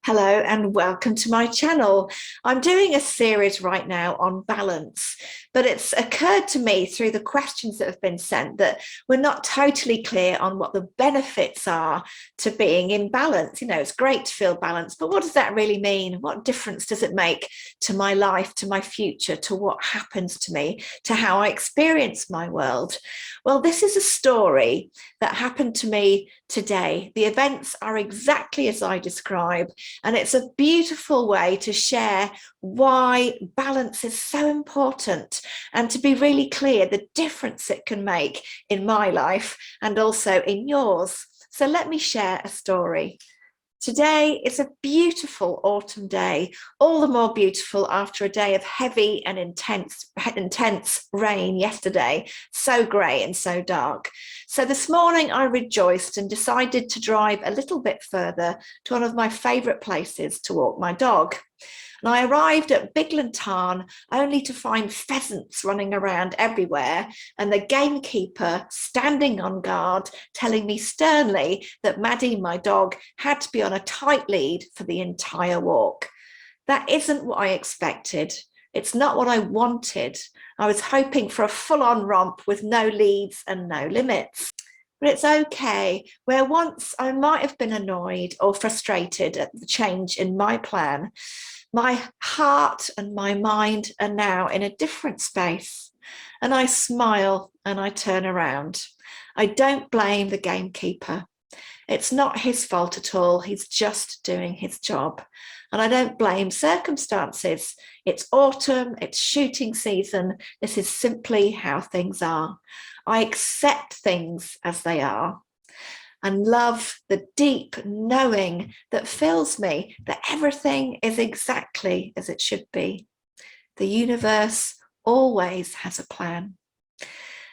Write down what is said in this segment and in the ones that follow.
Hello and welcome to my channel. I'm doing a series right now on balance, but it's occurred to me through the questions that have been sent that we're not totally clear on what the benefits are to being in balance. You know, it's great to feel balanced, but what does that really mean? What difference does it make to my life, to my future, to what happens to me, to how I experience my world? Well, this is a story that happened to me today. The events are exactly as I describe. And it's a beautiful way to share why balance is so important and to be really clear the difference it can make in my life and also in yours. So let me share a story. Today is a beautiful autumn day, all the more beautiful after a day of heavy and intense rain yesterday, so grey and so dark. So this morning I rejoiced and decided to drive a little bit further to one of my favourite places to walk my dog. And I arrived at Bigland Tarn only to find pheasants running around everywhere and the gamekeeper standing on guard telling me sternly that Maddie, my dog, had to be on a tight lead for the entire walk. That isn't what I expected. It's not what I wanted. I was hoping for a full-on romp with no leads and no limits. But it's okay. Where once I might have been annoyed or frustrated at the change in my plan, my heart and my mind are now in a different space. And I smile and I turn around. I don't blame the gamekeeper. It's not his fault at all. He's just doing his job. And I don't blame circumstances. It's autumn, it's shooting season. This is simply how things are. I accept things as they are and love the deep knowing that fills me that everything is exactly as it should be. The universe always has a plan.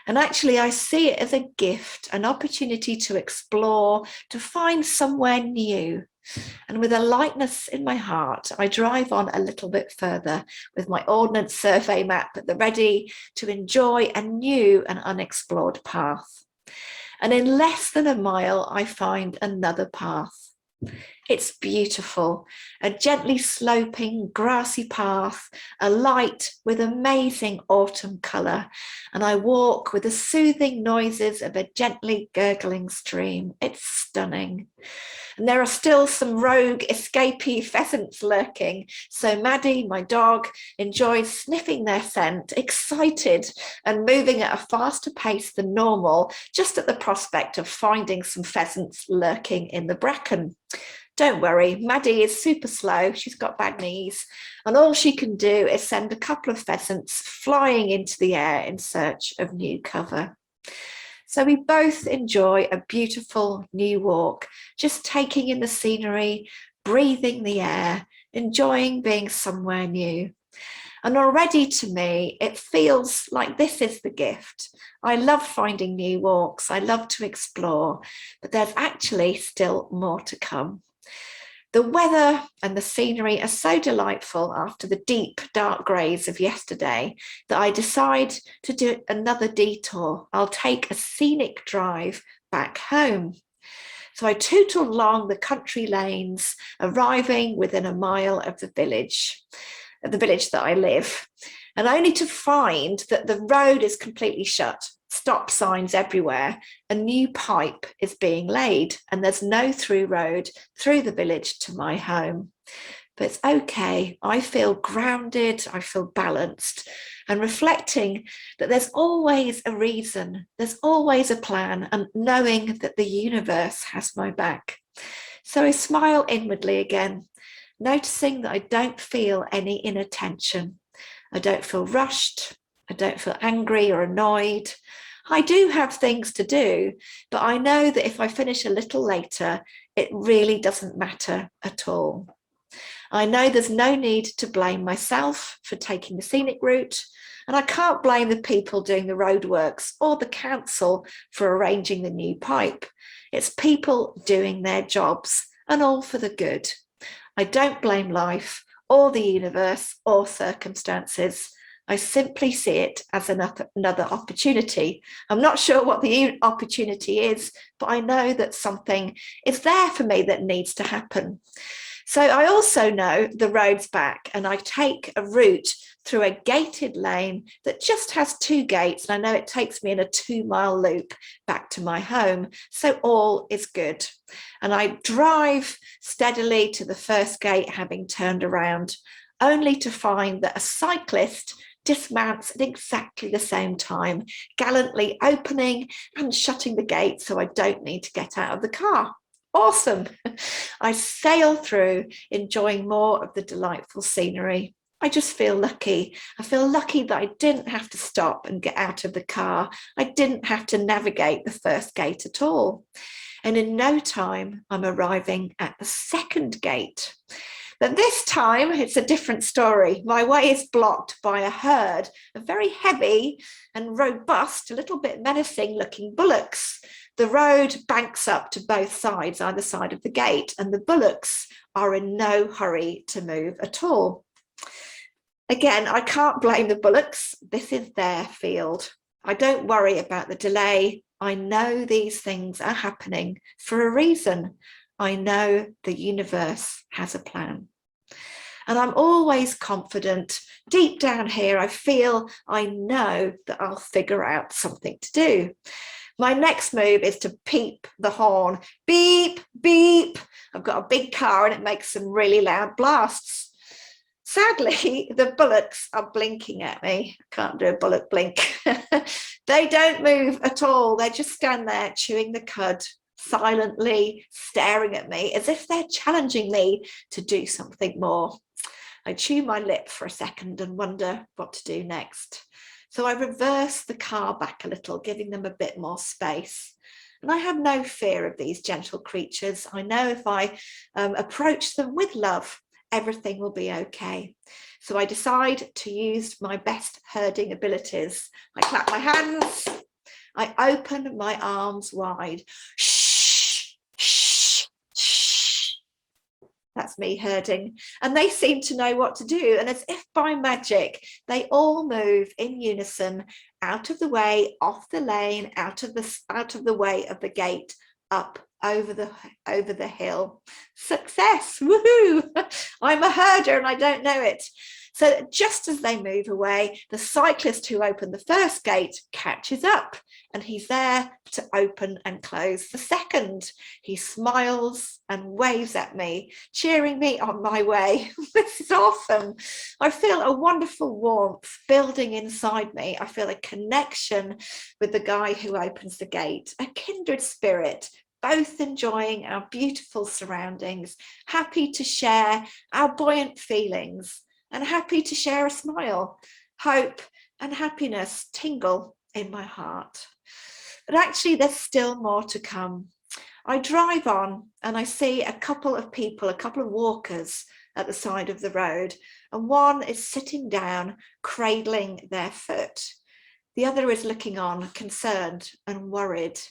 And actually, I see it as a gift, an opportunity to explore, to find somewhere new. And with a lightness in my heart, I drive on a little bit further with my Ordnance Survey map at the ready to enjoy a new and unexplored path. And in less than a mile, I find another path. It's beautiful, a gently sloping grassy path, a light with amazing autumn colour, and I walk with the soothing noises of a gently gurgling stream. It's stunning. And there are still some rogue escapee pheasants lurking, so Maddie, my dog, enjoys sniffing their scent, excited and moving at a faster pace than normal, just at the prospect of finding some pheasants lurking in the bracken. Don't worry, Maddie is super slow. She's got bad knees, and all she can do is send a couple of pheasants flying into the air in search of new cover. So we both enjoy a beautiful new walk, just taking in the scenery, breathing the air, enjoying being somewhere new. And already to me, it feels like this is the gift. I love finding new walks. I love to explore, but there's actually still more to come. The weather and the scenery are so delightful after the deep, dark greys of yesterday that I decide to do another detour. I'll take a scenic drive back home. So I tootle along the country lanes, arriving within a mile of the village that I live, and only to find that the road is completely shut. Stop signs everywhere. A new pipe is being laid and there's no through road through the village to my home. But it's okay. I feel grounded, I feel balanced, and reflecting that there's always a reason, there's always a plan, and knowing that the universe has my back. So I smile inwardly again, noticing that I don't feel any inner tension. I don't feel rushed. I don't feel angry or annoyed. I do have things to do, but I know that if I finish a little later, it really doesn't matter at all. I know there's no need to blame myself for taking the scenic route, and I can't blame the people doing the roadworks or the council for arranging the new pipe. It's people doing their jobs, and all for the good. I don't blame life or the universe or circumstances. I simply see it as another opportunity. I'm not sure what the opportunity is, but I know that something is there for me that needs to happen. So I also know the roads back, and I take a route through a gated lane that just has 2 gates. And I know it takes me in a 2-mile loop back to my home. So all is good. And I drive steadily to the first gate, having turned around, only to find that a cyclist dismounts at exactly the same time, gallantly opening and shutting the gate so I don't need to get out of the car. Awesome. I sail through, enjoying more of the delightful scenery. I just feel lucky. I feel lucky that I didn't have to stop and get out of the car. I didn't have to navigate the first gate at all. And in no time, I'm arriving at the second gate. But this time, it's a different story. My way is blocked by a herd of very heavy and robust, a little bit menacing looking bullocks. The road banks up to both sides, either side of the gate, and the bullocks are in no hurry to move at all. Again, I can't blame the bullocks. This is their field. I don't worry about the delay. I know these things are happening for a reason. I know the universe has a plan. And I'm always confident. Deep down here, I know that I'll figure out something to do. My next move is to peep the horn. Beep, beep. I've got a big car and it makes some really loud blasts. Sadly, the bullocks are blinking at me. I can't do a bullock blink. They don't move at all. They just stand there chewing the cud, silently staring at me as if they're challenging me to do something more. I chew my lip for a second and wonder what to do next. So I reverse the car back a little, giving them a bit more space. And I have no fear of these gentle creatures. I know if I approach them with love, everything will be okay. So I decide to use my best herding abilities. I clap my hands. I open my arms wide. Shh, shh, shh. That's me herding. And they seem to know what to do. And as if by magic, they all move in unison, out of the way, off the lane, out of the way of the gate, up over the hill. Success. Woohoo. I'm a herder and I don't know it. So just as they move away, the cyclist who opened the first gate catches up, and he's there to open and close the second. He smiles and waves at me, cheering me on my way. This is awesome. I feel a wonderful warmth building inside me. I feel a connection with the guy who opens the gate, a kindred spirit, both enjoying our beautiful surroundings, happy to share our buoyant feelings, and happy to share a smile. Hope and happiness tingle in my heart. But actually, there's still more to come. I drive on and I see a couple of people, a couple of walkers at the side of the road, and one is sitting down, cradling their foot. The other is looking on, concerned and worried.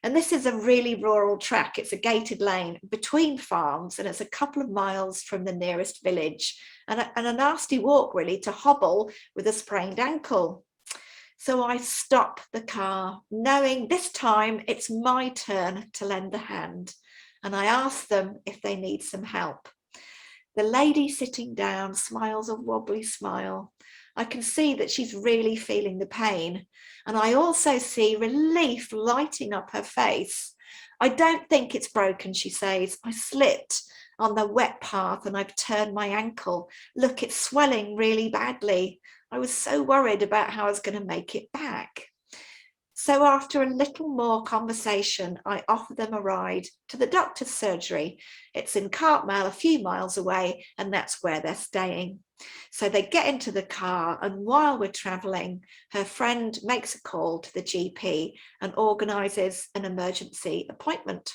And this is a really rural track. It's a gated lane between farms, and it's a couple of miles from the nearest village, and a nasty walk really to hobble with a sprained ankle. So I stop the car, knowing this time it's my turn to lend a hand, and I ask them if they need some help. The lady sitting down smiles a wobbly smile. I can see that she's really feeling the pain. And I also see relief lighting up her face. I don't think it's broken, she says. I slipped on the wet path and I've turned my ankle. Look, it's swelling really badly. I was so worried about how I was going to make it back. So after a little more conversation, I offer them a ride to the doctor's surgery. It's in Cartmel, a few miles away, and that's where they're staying. So they get into the car, and while we're traveling, her friend makes a call to the GP and organises an emergency appointment.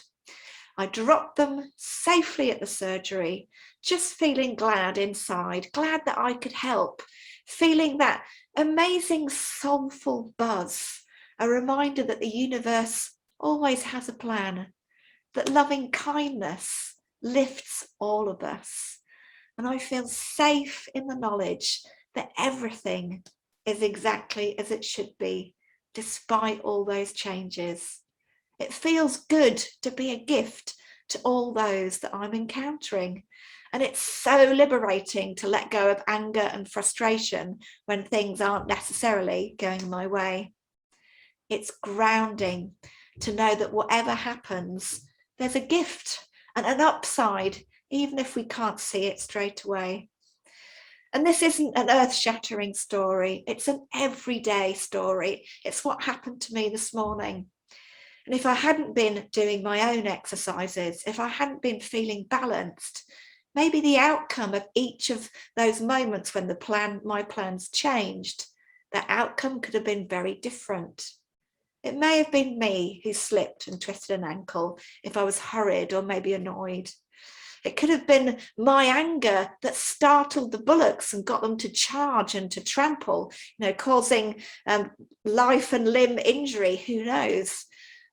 I drop them safely at the surgery, just feeling glad inside, glad that I could help, feeling that amazing soulful buzz, a reminder that the universe always has a plan, that loving kindness lifts all of us. And I feel safe in the knowledge that everything is exactly as it should be, despite all those changes. It feels good to be a gift to all those that I'm encountering. And it's so liberating to let go of anger and frustration when things aren't necessarily going my way. It's grounding to know that whatever happens, there's a gift and an upside, even if we can't see it straight away. And this isn't an earth-shattering story. It's an everyday story. It's what happened to me this morning. And if I hadn't been doing my own exercises, if I hadn't been feeling balanced, maybe the outcome of each of those moments when my plans changed, the outcome could have been very different. It may have been me who slipped and twisted an ankle if I was hurried or maybe annoyed. It could have been my anger that startled the bullocks and got them to charge and to trample, causing life and limb injury. Who knows?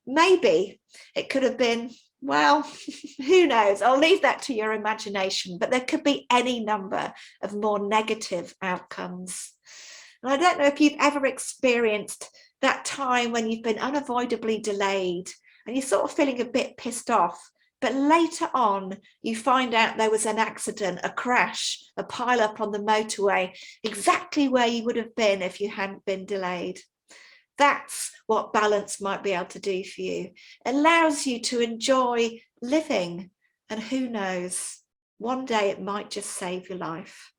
Maybe it could have been, well, who knows? I'll leave that to your imagination, but there could be any number of more negative outcomes. And I don't know if you've ever experienced that time when you've been unavoidably delayed and you're sort of feeling a bit pissed off, but later on you find out there was an accident, a crash, a pile up on the motorway, exactly where you would have been if you hadn't been delayed. That's what balance might be able to do for you. It allows you to enjoy living, and who knows, one day it might just save your life.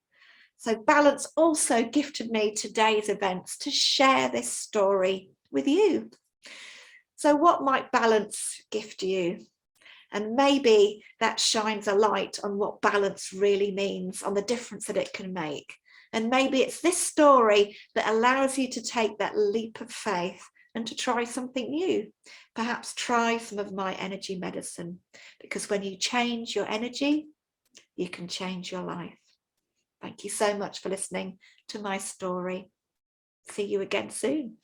So balance also gifted me today's events to share this story with you. So what might balance gift you? And maybe that shines a light on what balance really means, on the difference that it can make. And maybe it's this story that allows you to take that leap of faith and to try something new. Perhaps try some of my energy medicine, because when you change your energy, you can change your life. Thank you so much for listening to my story. See you again soon.